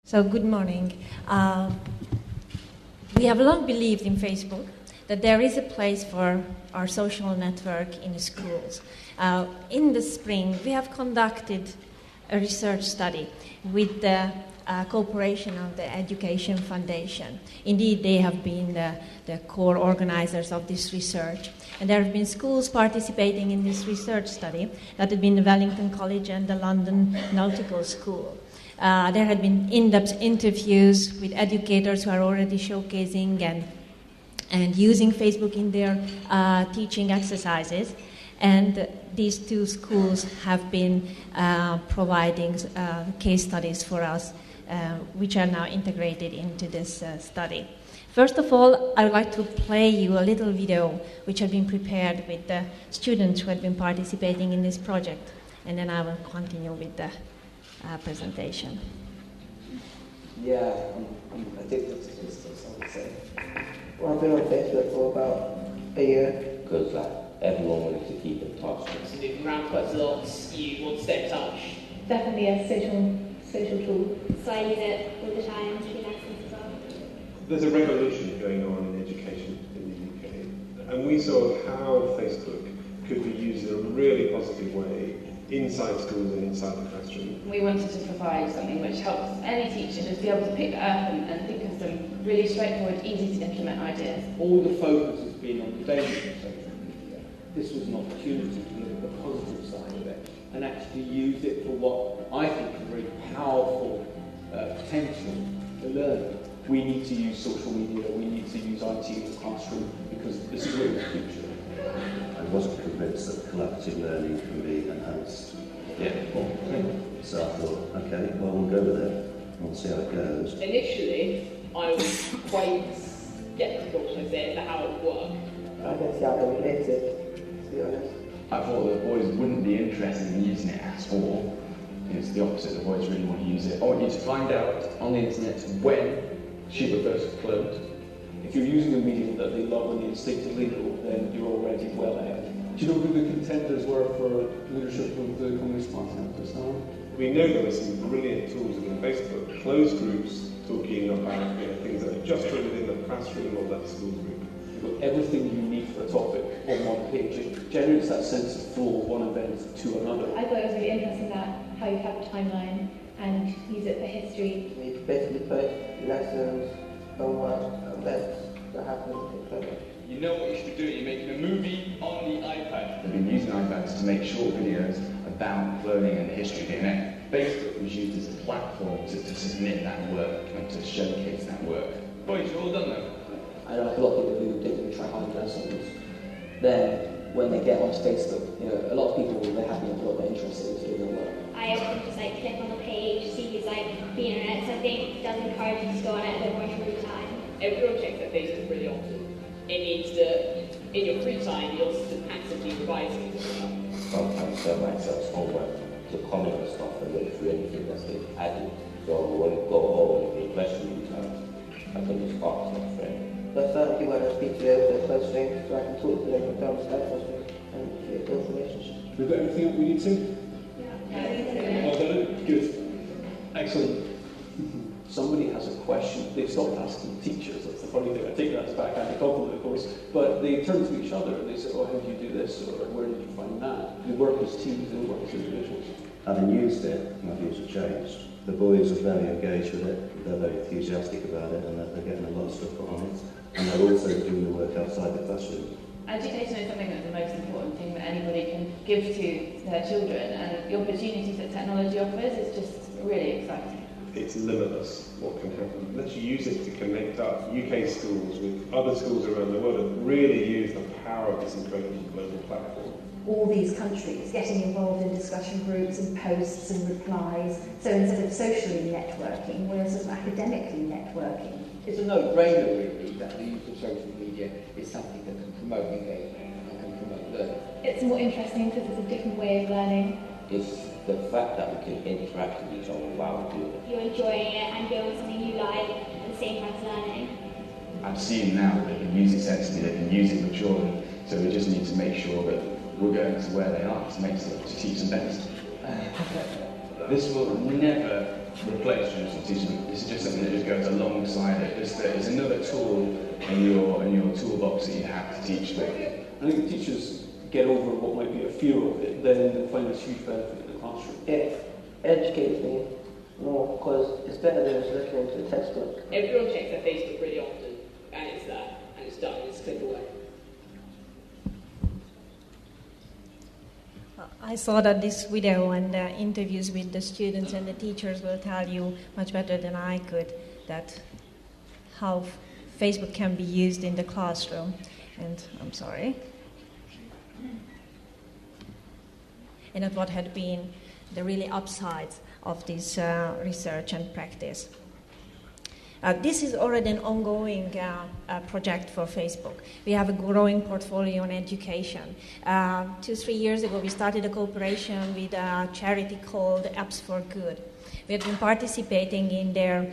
So good morning. We have long believed in Facebook that there is a place for our social network in the schools. In the spring, we have conducted a research study with the cooperation of the Education Foundation. Indeed, they have been the core organizers of this research. And there have been schools participating in this research study. That had been the Wellington College and the London Nautical School. There had been in-depth interviews with educators who are already showcasing and using Facebook in their teaching exercises. And these two schools have been providing case studies for us, which are now integrated into this study. First of all, I would like to play you a little video which had been prepared with the students who had been participating in this project. And then I will continue with the presentation. Yeah, I'm addicted to this stuff, I would say. Well, I've been on Facebook for about a year. Because everyone wanted to keep in touch. So moving around quite a lot, you want to stay in touch. Definitely a social tool. So I use it all the time to do lessons as well. There's a revolution going on in education in the UK, and we saw how Facebook could be used in a really positive way inside schools and inside the classroom. We wanted to provide something which helps any teacher just be able to pick that up and think of some really straightforward, easy to implement ideas. All the focus has been on the dangers of social media. This was an opportunity to look at the positive side of it and actually use it for what I think is a very powerful potential to learn. We need to use social media, we need to use IT in the classroom because this is really the future. I wasn't convinced that collaborative learning can be enhanced. Yeah. So I thought, okay, well, we'll go with it. We'll see how it goes. Initially, I was quite sceptical, should I say, about how it would work. I don't see how they related, to be honest. I thought the boys wouldn't be interested in using it at all. It's the opposite, the boys really want to use it. I want you to find out on the internet when Shiba first cloned. If you're using a medium that they love and they instinctively know, then you're already well ahead. Do you know who the contenders were for leadership of the Communist Party at this time? We know there were some brilliant tools within Facebook, closed groups talking about things that are just within the classroom or that school group. You've got everything you need for a topic on one page. It generates that sense of flow of one event to another. I thought it was really interesting that how you have a timeline and use it for history. We basically put lessons, homework, events that happen, things like that. You know what you should be doing, you're making a movie on the iPad. They've been using iPads to make short videos about cloning and the history of DNA. Facebook was used as a platform to submit that work and to showcase that work. Boys, you're all done though. I know a lot of people who think they try hard to learn something. Then, when they get onto Facebook, a lot of people, they're happy and what they're interested in doing their work. I often just click on the page, see who's been on it, so I think it does encourage you to go on it a bit more in your free time. Everyone checks their Facebook really often. It means that in your free time, you're actively revising it as well. Sometimes I myself homework to comment on stuff and look through anything that's been added. So when you go home, the question you have, I can just ask my friend. There's certain people I speak to over the close things, so I can talk to them and tell them stuff and build relationships. We've got everything that we need to? Yeah. Well done. Good. Excellent. Somebody has a question, they stopped asking teachers. That's the funny thing. I take that as backhanded compliment, of course. But they turn to each other and they say, oh, how do you do this? Or where did you find that? They work as teams, they work as individuals. Having used it, my views have changed. The boys are very engaged with it, they're very enthusiastic about it, and they're getting a lot of stuff put on it. And they're also doing the work outside the classroom. Education is something that's the most important thing that anybody can give to their children, and the opportunities that technology offers is just really exciting. It's limitless what can happen. Let's use it to connect up UK schools with other schools around the world and really use the power of this incredible global platform. All these countries getting involved in discussion groups and posts and replies. So instead of socially networking, we're sort of academically networking. It's a no-brainer really that the use of social media is something that can promote engagement and can promote learning. It's more interesting because it's a different way of learning. It's the fact that we can interact with each other while we do it. You're enjoying it and doing something you like at the same time as learning. I'm seeing now that they can use it sensibly, they can use it maturely, so we just need to make sure that we're going to where they are to teach them best. This will never replace traditional teaching. This alongside it. Just that it's another tool in your toolbox that you have to teach with. I think if teachers get over what might be a fear of it, then they'll find this huge benefit in the classroom. It educates me more because it's better than just looking into a textbook. Everyone checks their Facebook really often, and it's there, and it's done, it's click away. I saw that this video and the interviews with the students and the teachers will tell you much better than I could that how Facebook can be used in the classroom. And I'm sorry. And at what had been the really upsides of this research and practice. This is already an ongoing project for Facebook. We have a growing portfolio on education. 2-3 years ago, we started a cooperation with a charity called Apps for Good. We have been participating in their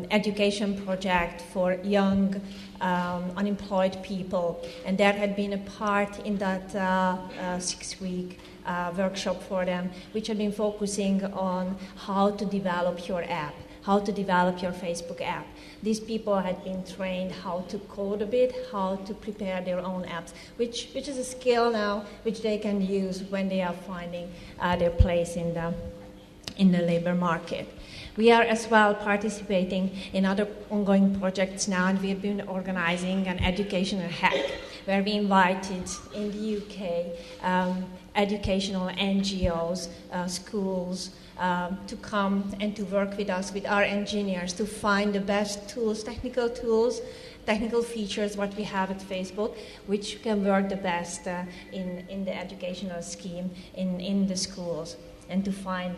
education project for young unemployed people, and there had been a part in that 6-week workshop for them, which had been focusing on how to develop your app, how to develop your Facebook app. These people had been trained how to code a bit, how to prepare their own apps, which is a skill now which they can use when they are finding their place in the labor market. We are as well participating in other ongoing projects now, and we have been organizing an educational hack where we invited in the UK educational NGOs, schools, to come and to work with us, with our engineers, to find the best tools, technical features, what we have at Facebook, which can work the best in the educational scheme in the schools, and to find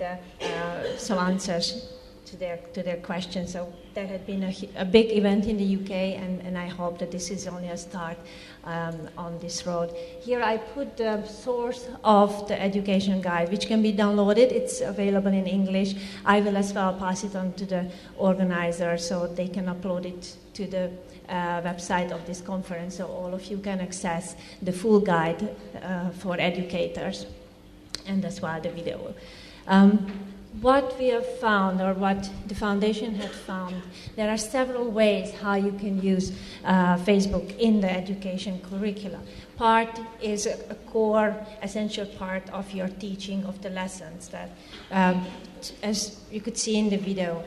some answers to their questions. So that had been a big event in the UK, and I hope that this is only a start on this road. Here I put the source of the education guide, which can be downloaded. It's available in English. I will as well pass it on to the organizer so they can upload it to the website of this conference, so all of you can access the full guide for educators, and as well the video. What we have found, or what the foundation had found, there are several ways how you can use Facebook in the education curricula. Part is a core, essential part of your teaching of the lessons that, as you could see in the video,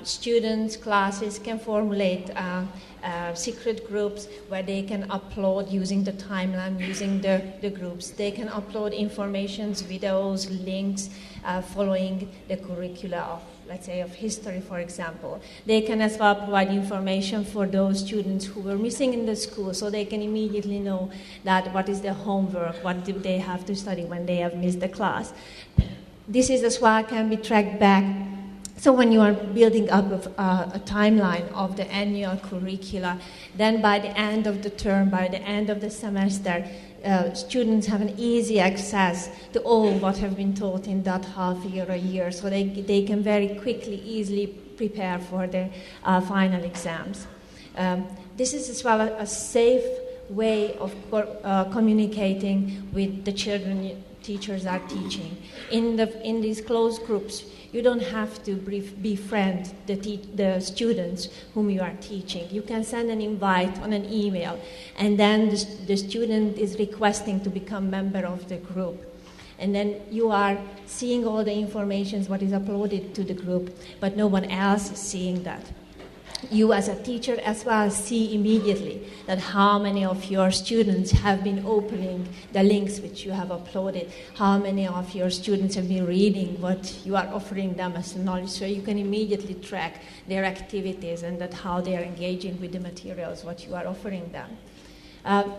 students, classes can formulate secret groups where they can upload using the timeline, using the groups. They can upload informations, videos, links, following the curricula of, let's say, of history, for example. They can as well provide information for those students who were missing in the school, so they can immediately know that what is their homework, what do they have to study when they have missed the class. This is as well can be tracked back. So when you are building up a timeline of the annual curricula, then by the end of the term, by the end of the semester, students have an easy access to all what have been taught in that half year or year, so they can very quickly, easily prepare for their final exams. This is as well a safe way of communicating with the children teachers are teaching. In these closed groups, you don't have to befriend the students whom you are teaching. You can send an invite on an email, and then the student is requesting to become member of the group. And then you are seeing all the information, what is uploaded to the group, but no one else is seeing that. You as a teacher as well see immediately that how many of your students have been opening the links which you have uploaded, how many of your students have been reading what you are offering them as knowledge, so you can immediately track their activities and that how they are engaging with the materials what you are offering them.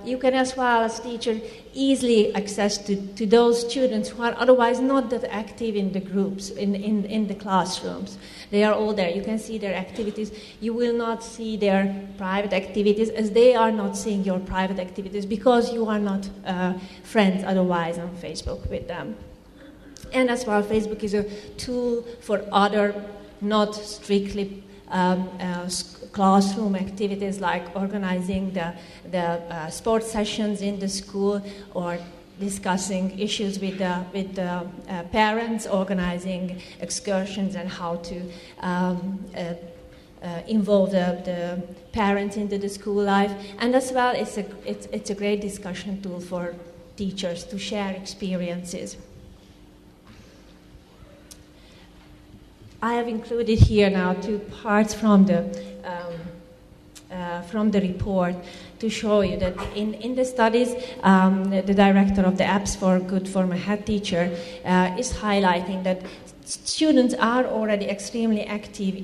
You can as well as teacher easily access to those students who are otherwise not that active in the groups, in the classrooms. They are all there. You can see their activities. You will not see their private activities as they are not seeing your private activities because you are not friends otherwise on Facebook with them. And as well, Facebook is a tool for other not strictly classroom activities like organizing the sports sessions in the school or discussing issues with the parents, organizing excursions and how to involve the parents into the school life, and as well it's a great discussion tool for teachers to share experiences. I have included here now 2 parts from the report to show you that in the studies, the director of the Apps for Good for a Head Teacher is highlighting that students are already extremely active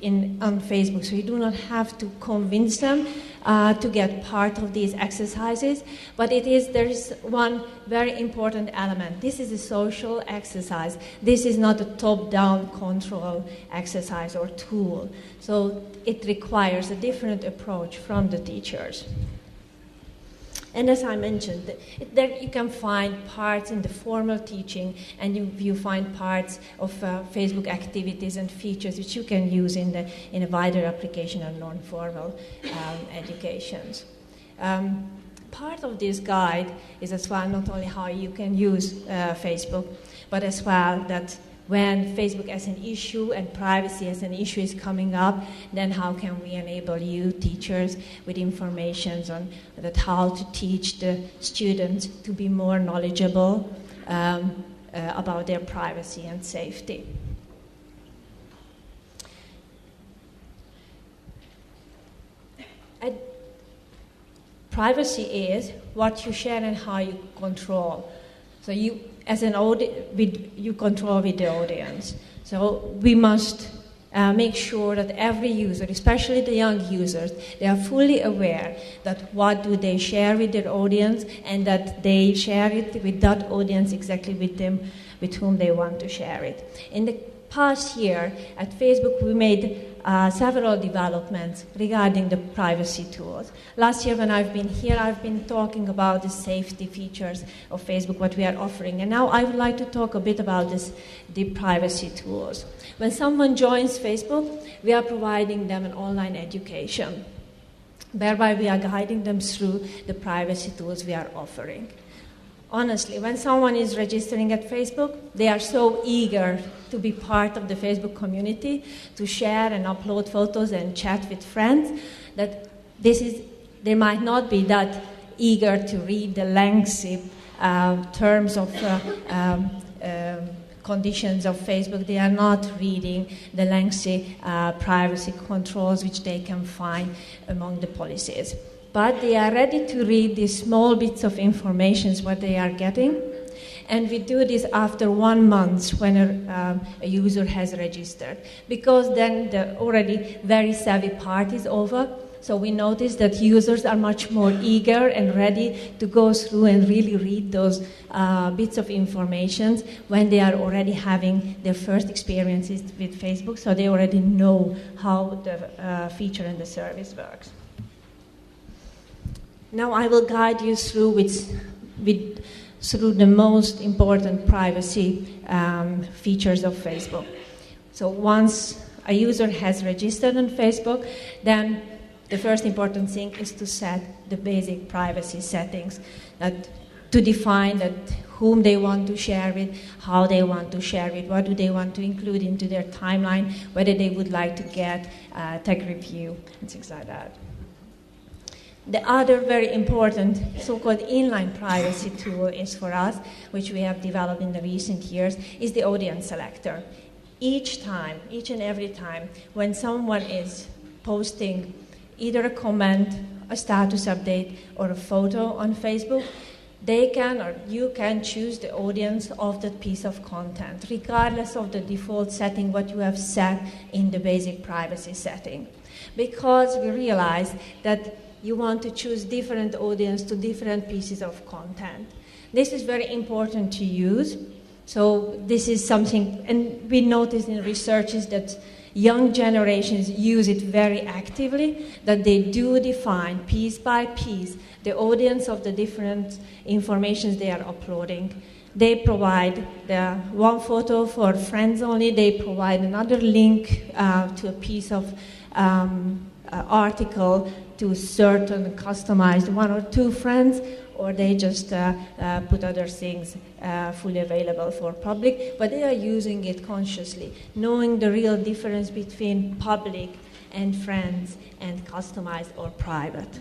on Facebook, so you do not have to convince them to get part of these exercises, but there is one very important element. This is a social exercise. This is not a top-down control exercise or tool, so it requires a different approach from the teachers. And as I mentioned, there you can find parts in the formal teaching, and you find parts of Facebook activities and features which you can use in a wider application of non-formal educations. Part of this guide is as well not only how you can use Facebook, but as well that when Facebook as an issue and privacy as an issue is coming up, then how can we enable you, teachers, with information on that how to teach the students to be more knowledgeable about their privacy and safety. Privacy is what you share and how you control. So you, as an you control with the audience. So we must make sure that every user, especially the young users, they are fully aware that what do they share with their audience, and that they share it with that audience exactly with whom they want to share it. In the past year at Facebook, we made several developments regarding the privacy tools. Last year when I've been here, I've been talking about the safety features of Facebook, what we are offering. And now I would like to talk a bit about the privacy tools. When someone joins Facebook, we are providing them an online education, whereby we are guiding them through the privacy tools we are offering. Honestly, when someone is registering at Facebook, they are so eager to be part of the Facebook community, to share and upload photos and chat with friends, that they might not be that eager to read the lengthy terms of conditions of Facebook. They are not reading the lengthy privacy controls which they can find among the policies. But they are ready to read these small bits of information what they are getting. And we do this after 1 month when a user has registered, because then the already very savvy part is over. So we notice that users are much more eager and ready to go through and really read those bits of information when they are already having their first experiences with Facebook, so they already know how the feature and the service works. Now I will guide you through through the most important privacy features of Facebook. So once a user has registered on Facebook, then the first important thing is to set the basic privacy settings, to define whom they want to share with, how they want to share it, what do they want to include into their timeline, whether they would like to get tag review, and things like that. The other very important so-called inline privacy tool is for us, which we have developed in the recent years, is the audience selector. Each and every time, when someone is posting either a comment, a status update, or a photo on Facebook, they can or you can choose the audience of that piece of content, regardless of the default setting what you have set in the basic privacy setting. Because we realize that you want to choose different audience to different pieces of content. This is very important to use. So this is something, and we notice in researches that young generations use it very actively, that they do define piece by piece the audience of the different informations they are uploading. They provide the one photo for friends only. They provide another link to a piece of article to certain customized 1 or 2 friends, or they just put other things fully available for public, but they are using it consciously, knowing the real difference between public and friends and customized or private.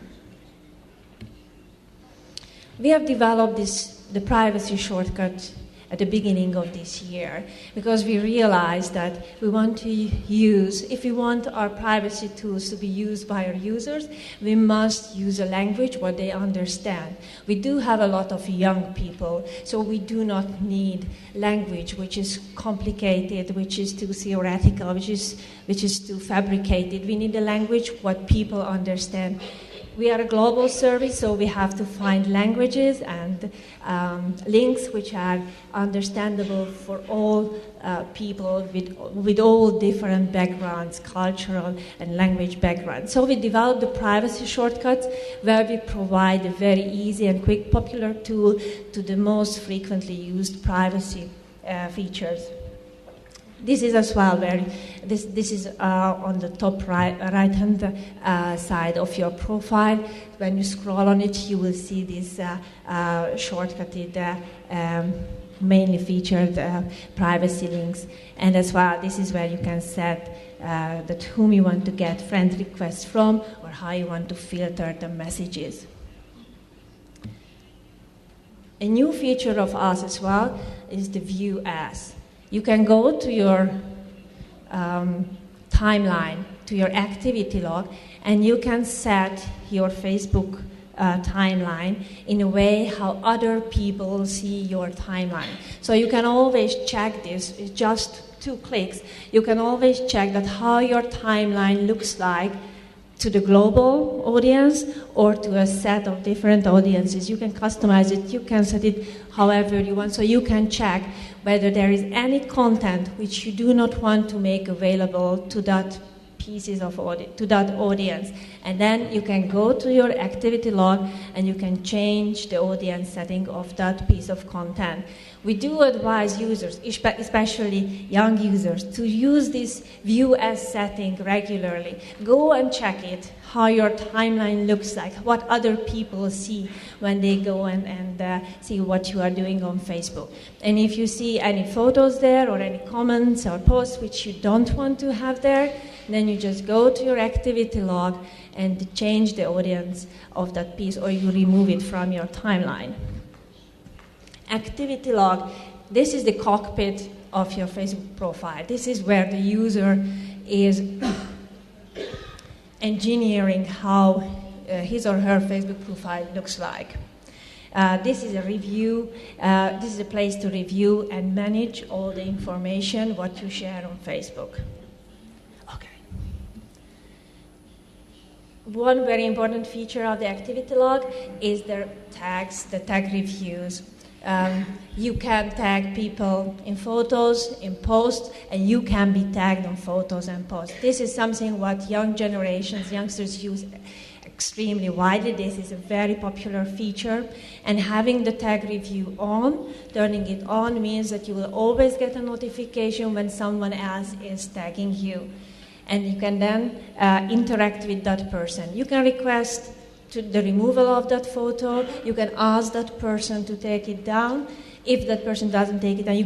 We have developed the privacy shortcut at the beginning of this year because we realized that we want to use, if we want our privacy tools to be used by our users, we must use a language what they understand. We do have a lot of young people, so we do not need language which is complicated, which is too theoretical, which is too fabricated. We need a language what people understand. We are a global service, so we have to find languages and links which are understandable for all people with all different backgrounds, cultural and language backgrounds. So we developed the privacy shortcuts where we provide a very easy and quick popular tool to the most frequently used privacy features. This is as well this is on the top right-hand side of your profile. When you scroll on it, you will see these shortcutted, mainly featured privacy links. And as well, this is where you can set that whom you want to get friend requests from or how you want to filter the messages. A new feature of us as well is the View As. You can go to your timeline, to your activity log, and you can set your Facebook timeline in a way how other people see your timeline. So you can always check this, it's just 2 clicks. You can always check that how your timeline looks like to the global audience or to a set of different audiences. You can customize it, you can set it however you want, so you can check whether there is any content which you do not want to make available to that pieces of to that audience. And then you can go to your activity log and you can change the audience setting of that piece of content. We do advise users, especially young users, to use this View As setting regularly. Go and check it, how your timeline looks like, what other people see when they go and see what you are doing on Facebook. And if you see any photos there or any comments or posts which you don't want to have there, then you just go to your activity log and change the audience of that piece, or you remove it from your timeline. Activity log, this is the cockpit of your Facebook profile. This is where the user is engineering how his or her Facebook profile looks like. This is a review. This is a place to review and manage all the information what you share on Facebook. One very important feature of the activity log is the tags, the tag reviews. You can tag people in photos, in posts, and you can be tagged on photos and posts. This is something what youngsters use extremely widely. This is a very popular feature. And having the tag review on, turning it on, means that you will always get a notification when someone else is tagging you. And you can then interact with that person. You can request the removal of that photo. You can ask that person to take it down. If that person doesn't take it down,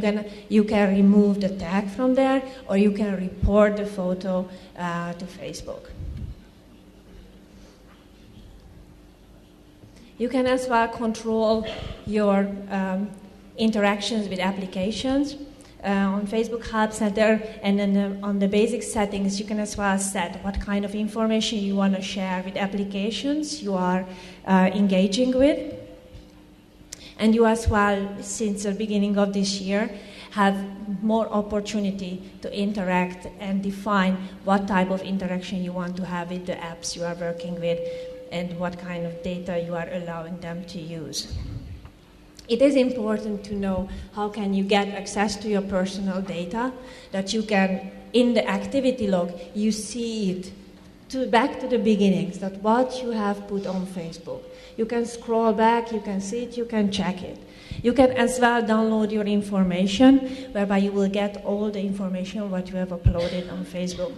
you can remove the tag from there, or you can report the photo to Facebook. You can as well control your interactions with applications. On Facebook Help Center, and then on the basic settings, you can as well set what kind of information you want to share with applications you are engaging with. And you as well, since the beginning of this year, have more opportunity to interact and define what type of interaction you want to have with the apps you are working with and what kind of data you are allowing them to use. It is important to know how can you get access to your personal data, that you can, in the activity log, you see it back to the beginnings, that what you have put on Facebook. You can scroll back, you can see it, you can check it. You can as well download your information, whereby you will get all the information what you have uploaded on Facebook.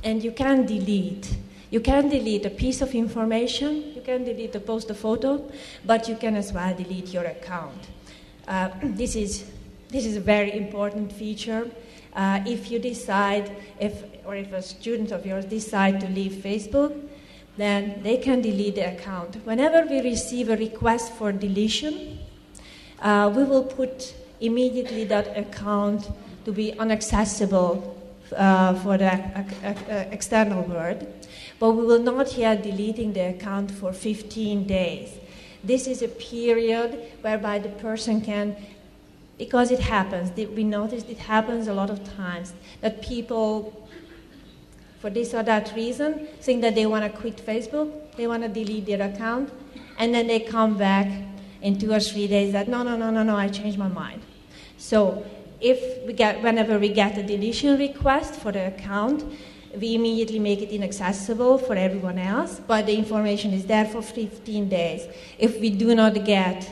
And you can delete. You can delete a piece of information, you can delete a post, a photo, but you can as well delete your account. This is a very important feature. If you decide, if a student of yours decide to leave Facebook, then they can delete the account. Whenever we receive a request for deletion, we will put immediately that account to be inaccessible for the external world, but we will not yet deleting the account for 15 days. This is a period whereby the person can, because it happens, we noticed it happens a lot of times, that people, for this or that reason, think that they want to quit Facebook, they want to delete their account, and then they come back in 2 or 3 days that, no, I changed my mind. So whenever we get a deletion request for the account, we immediately make it inaccessible for everyone else, but the information is there for 15 days. If we do not get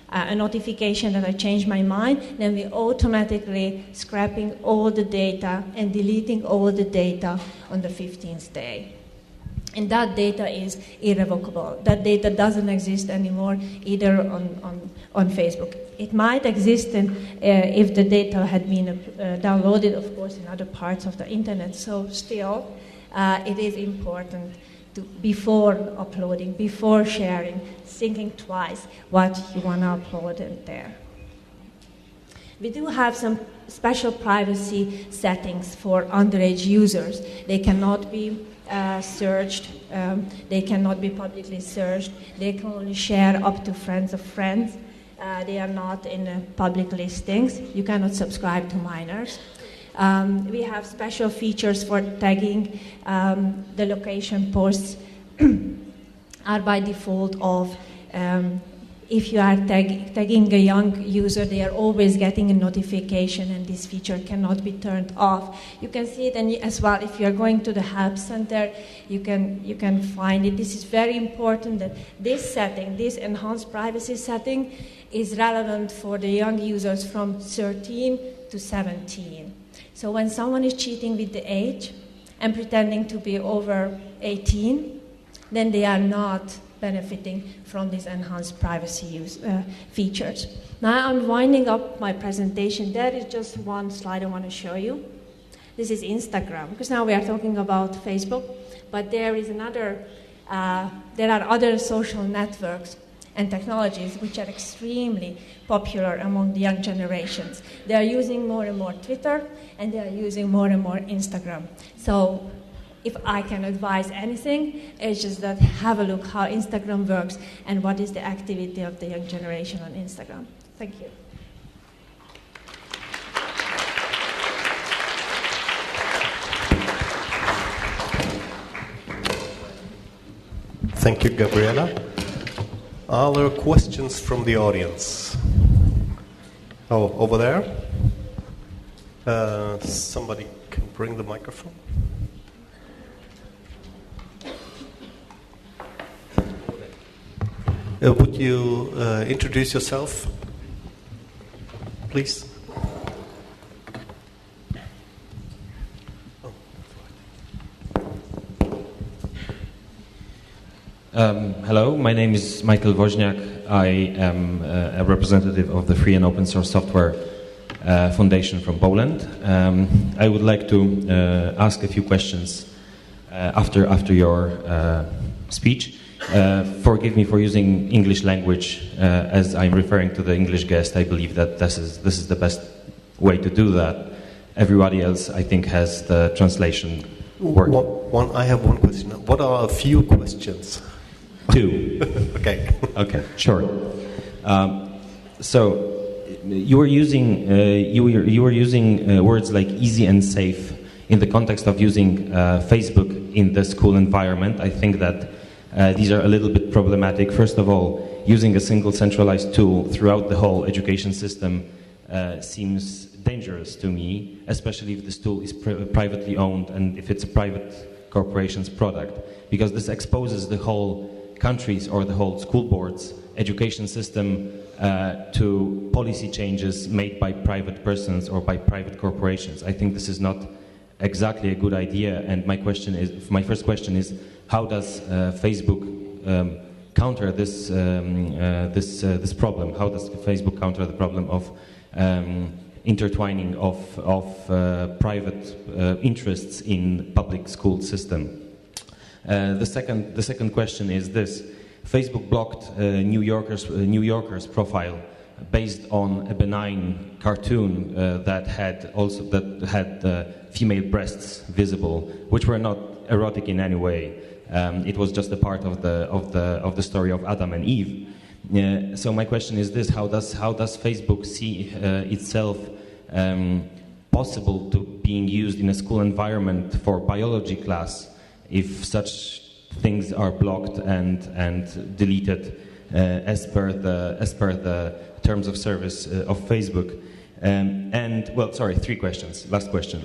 a notification that I changed my mind, then we automatically scrapping all the data and deleting all the data on the 15th day. And that data is irrevocable. That data doesn't exist anymore either on Facebook. It might exist if the data had been downloaded, of course, in other parts of the internet. So still, it is important to, before uploading, before sharing, thinking twice what you want to upload in there. We do have some special privacy settings for underage users. They cannot be searched, they cannot be publicly searched, they can only share up to friends of friends, they are not in public listings, you cannot subscribe to minors. We have special features for tagging. The location posts are by default of if you are tagging a young user, they are always getting a notification, and this feature cannot be turned off. You can see it as well if you are going to the help center, you can find it. This is very important that this setting, this enhanced privacy setting, is relevant for the young users from 13 to 17. So when someone is cheating with the age and pretending to be over 18, then they are not benefiting from these enhanced privacy features. Now I'm winding up my presentation. There is just one slide I want to show you. This is Instagram, because now we are talking about Facebook, but there is there are other social networks and technologies which are extremely popular among the young generations. They are using more and more Twitter, and they are using more and more Instagram. So if I can advise anything, it's just that have a look how Instagram works and what is the activity of the young generation on Instagram. Thank you. Thank you, Gabriela. Are there questions from the audience? Oh, over there? Somebody can bring the microphone. Would you introduce yourself, please? Hello, my name is Michael Woźniak. I am a representative of the Free and Open Source Software Foundation from Poland. I would like to ask a few questions after your speech. Forgive me for using English language as I'm referring to the English guest. I believe that this is the best way to do that. Everybody else, I think, has the translation work. I have one question. What are a few questions? Two. Okay. Okay, sure. So you were using words like easy and safe in the context of using Facebook in the school environment. I think that these are a little bit problematic. First of all, using a single centralized tool throughout the whole education system seems dangerous to me, especially if this tool is privately owned and if it's a private corporation's product, because this exposes the whole country's or the whole school board's education system to policy changes made by private persons or by private corporations. I think this is not exactly a good idea, and my first question is, how does Facebook counter this problem? How does Facebook counter the problem of intertwining of private interests in public school system. The second question is this: Facebook blocked New Yorker's profile based on a benign cartoon that had female breasts visible, which were not erotic in any way. It was just a part of the story of Adam and Eve. So my question is this: how does Facebook see itself possible to being used in a school environment for biology class if such things are blocked and deleted as per the terms of service of Facebook? Three questions. Last question.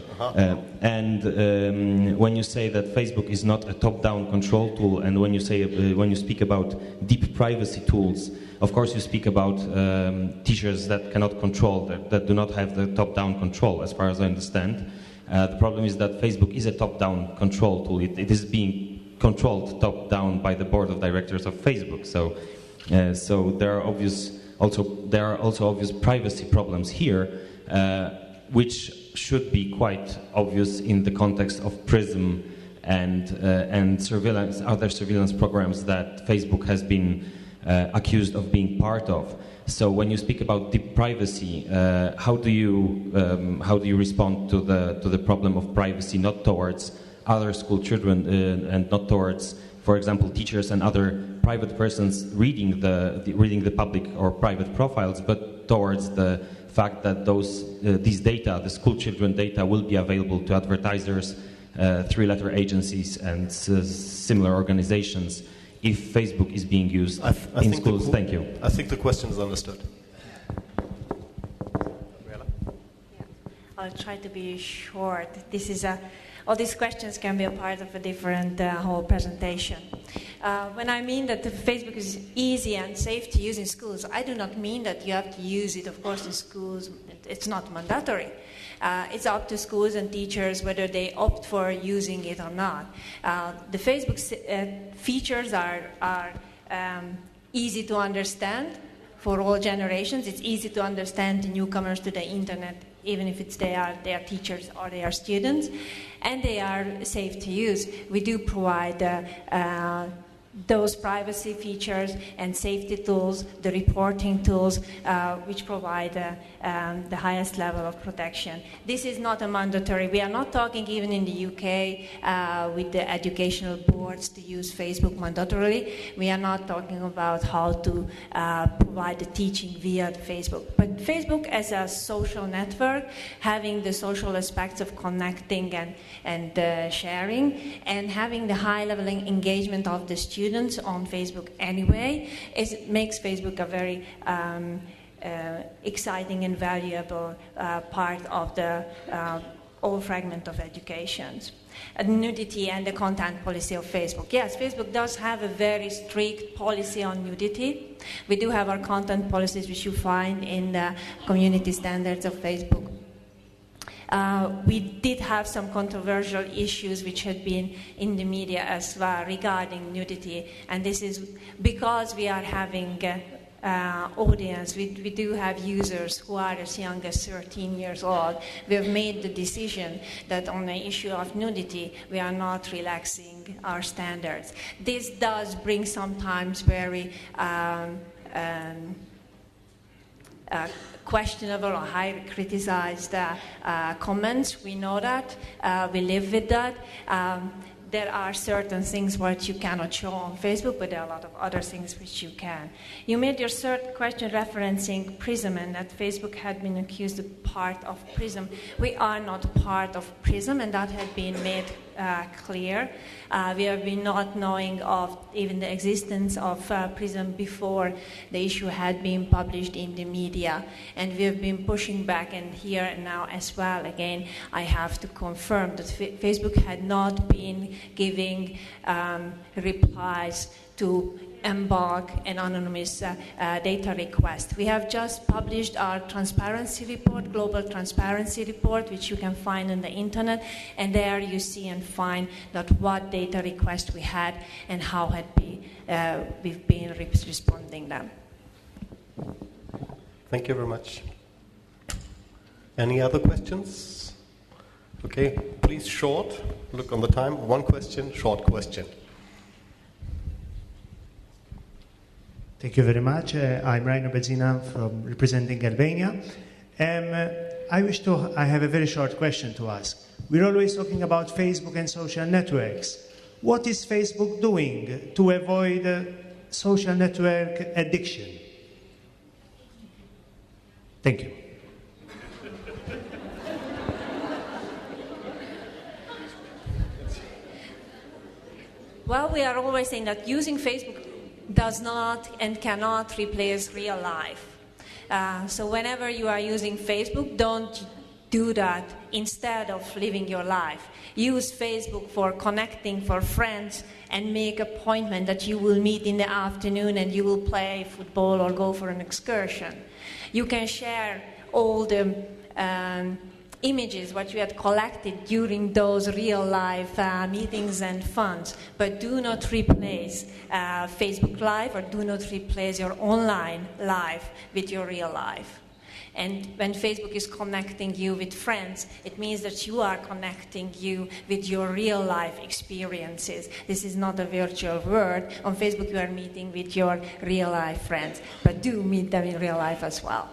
When you say that Facebook is not a top-down control tool, and when you speak about deep privacy tools, of course you speak about teachers that cannot control, that do not have the top-down control, as far as I understand. The problem is that Facebook is a top-down control tool. It is being controlled top-down by the board of directors of Facebook. So there are also obvious privacy problems here, which should be quite obvious in the context of PRISM and surveillance, other surveillance programs that Facebook has been accused of being part of. So when you speak about deep privacy, how do you respond to the problem of privacy, not towards other school children and not towards, for example, teachers and other private persons reading the public or private profiles, but towards the fact that these data, the school children data, will be available to advertisers, three-letter agencies, and similar organizations if Facebook is being used in schools? Thank you. I think the question is understood. I'll try to be short. All these questions can be a part of a different whole presentation. When I mean that Facebook is easy and safe to use in schools, I do not mean that you have to use it, of course, in schools. It's not mandatory. It's up to schools and teachers whether they opt for using it or not. The Facebook features are easy to understand for all generations. It's easy to understand the newcomers to the internet, even if they are teachers or they are students, and they are safe to use. We do provide those privacy features and safety tools, the reporting tools, which provide the highest level of protection. This is not a mandatory. We are not talking even in the UK with the educational boards to use Facebook mandatorily. We are not talking about how to provide the teaching via Facebook. But Facebook as a social network, having the social aspects of connecting and sharing, and having the high level engagement of the students on Facebook anyway, makes Facebook a very exciting and valuable part of the whole fragment of education. Nudity and the content policy of Facebook. Yes, Facebook does have a very strict policy on nudity. We do have our content policies, which you find in the community standards of Facebook. We did have some controversial issues which had been in the media as well regarding nudity, and this is because we are having audience. We do have users who are as young as 13 years old. We have made the decision that on the issue of nudity, we are not relaxing our standards. This does bring sometimes very questionable or highly criticized comments. We know that. We live with that. There are certain things which you cannot show on Facebook, but there are a lot of other things which you can. You made your third question referencing PRISM and that Facebook had been accused of part of PRISM. We are not part of PRISM, and that had been made clear. We have been not knowing of even the existence of PRISM before the issue had been published in the media, and we have been pushing back, and here now as well again I have to confirm that Facebook had not been giving replies to embark an anonymous data request. We have just published our transparency report, global transparency report, which you can find on the internet, and there you see and find that what data request we had and how we've been responding them. Thank you very much. Any other questions? Okay, please short. Look on the time. One question, short question. Thank you very much. I'm Rainer Bezina from representing Albania. I have a very short question to ask. We're always talking about Facebook and social networks. What is Facebook doing to avoid social network addiction? Thank you. Well, we are always saying that using Facebook does not and cannot replace real life. So whenever you are using Facebook, don't do that instead of living your life. Use Facebook for connecting, for friends, and make an appointment that you will meet in the afternoon and you will play football or go for an excursion. You can share all the images, what you had collected during those real-life meetings and funs, but do not replace Facebook Live or do not replace your online life with your real life. And when Facebook is connecting you with friends, it means that you are connecting you with your real-life experiences. This is not a virtual world. On Facebook, you are meeting with your real-life friends, but do meet them in real life as well.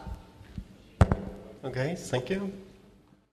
Okay, thank you.